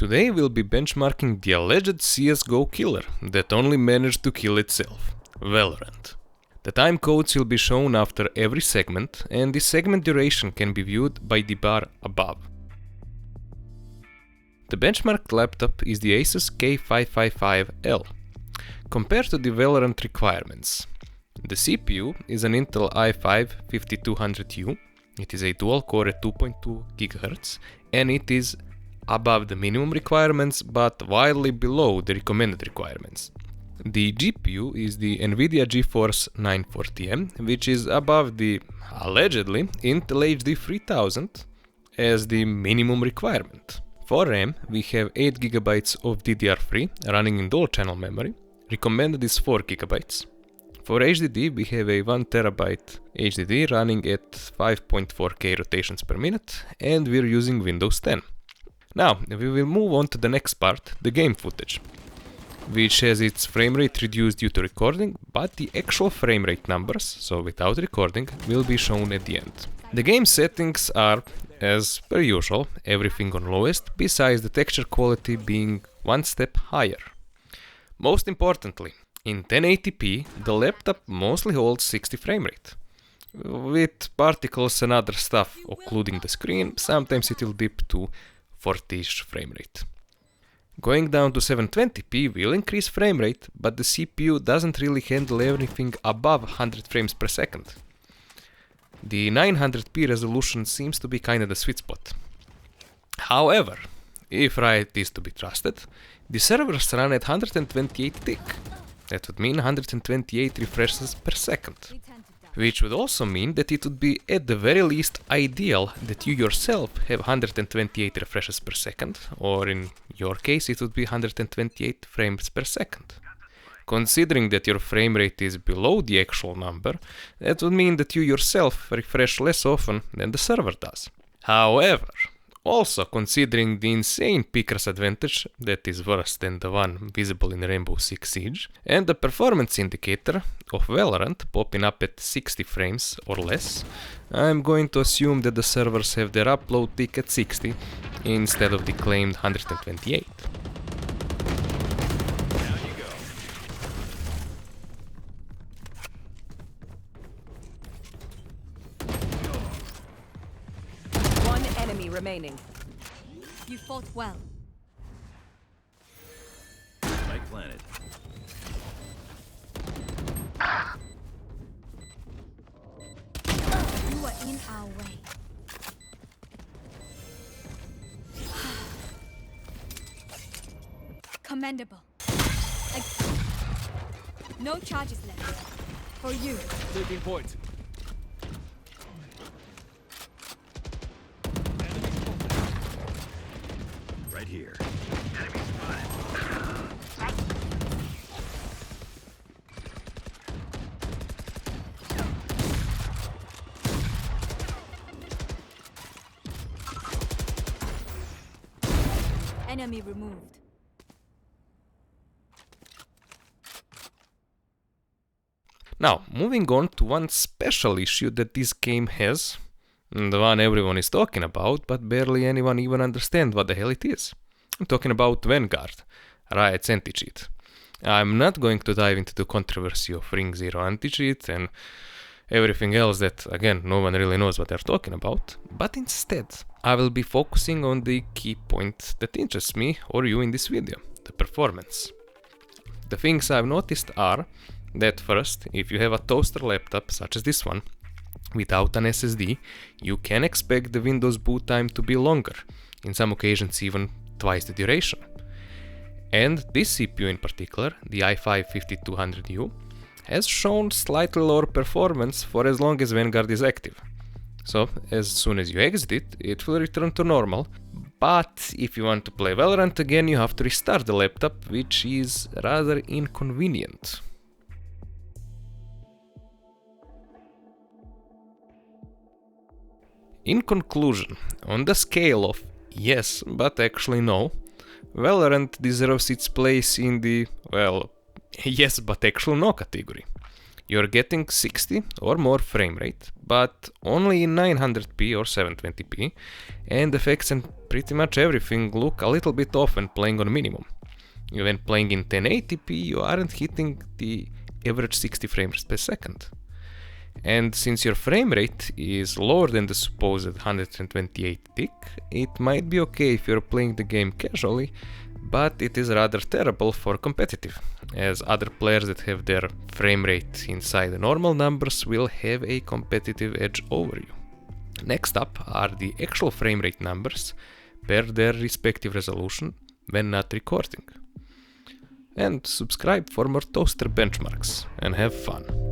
Today we'll be benchmarking the alleged CSGO killer that only managed to kill itself, Valorant. The time codes will be shown after every segment, and the segment duration can be viewed by the bar above. The benchmarked laptop is the ASUS K555L. Compared to the Valorant requirements, the CPU is an Intel i5-5200U, it is a dual-core at 2.2 GHz, and it is above the minimum requirements but wildly below the recommended requirements. The GPU is the Nvidia GeForce 940M, which is above the, allegedly, Intel HD 3000 as the minimum requirement. For RAM, we have 8 GB of DDR3 running in dual channel memory, recommended is 4 GB. For HDD, we have a 1 TB HDD running at 5.4K rotations per minute, and we're using Windows 10. Now, we will move on to the next part, the game footage, which has its frame rate reduced due to recording, but the actual frame rate numbers, so without recording, will be shown at the end. The game settings are, as per usual, everything on lowest, besides the texture quality being one step higher. Most importantly, in 1080p, the laptop mostly holds 60 frame rate. With particles and other stuff occluding the screen, sometimes it will dip to 40ish frame rate. Going down to 720p will increase frame rate, but the CPU doesn't really handle everything above 100 frames per second. The 900p resolution seems to be kinda the sweet spot. However, if Riot is to be trusted, the servers run at 128 tick. That would mean 128 refreshes per second. Which would also mean that it would be at the very least ideal that you yourself have 128 refreshes per second, or in your case it would be 128 frames per second. Considering that your frame rate is below the actual number, that would mean that you yourself refresh less often than the server does. However, also considering the insane peakers advantage that is worse than the one visible in Rainbow Six Siege, and the performance indicator of Valorant popping up at 60 frames or less, I'm going to assume that the servers have their upload tick at 60 instead of the claimed 128. Enemy remaining. You fought well. Spike planted. You are in our way. Commendable. No charges left. For you. Taking point. Right here. Enemy spotted. Enemy removed. Now, moving on to one special issue that this game has, the one everyone is talking about, but barely anyone even understands what the hell it is. I'm talking about Vanguard, Riot's anti-cheat. I'm not going to dive into the controversy of Ring Zero anti-cheat and everything else that, again, no one really knows what they're talking about, but instead, I will be focusing on the key point that interests me or you in this video, the performance. The things I've noticed are that first, if you have a toaster laptop such as this one, without an SSD, you can expect the Windows boot time to be longer, in some occasions even twice the duration. And this CPU in particular, the i5-5200U, has shown slightly lower performance for as long as Vanguard is active. So, as soon as you exit it, it will return to normal, but if you want to play Valorant again, you have to restart the laptop, which is rather inconvenient. In conclusion, on the scale of yes, but actually no, Valorant deserves its place in the, well, yes, but actually no category. You're getting 60 or more frame rate, but only in 900p or 720p, and effects and pretty much everything look a little bit off when playing on minimum. When playing in 1080p, you aren't hitting the average 60 frames per second. And since your frame rate is lower than the supposed 128 tick, it might be okay if you're playing the game casually, but it is rather terrible for competitive, as other players that have their frame rate inside the normal numbers will have a competitive edge over you. Next up are the actual frame rate numbers per their respective resolution when not recording. And subscribe for more toaster benchmarks and have fun.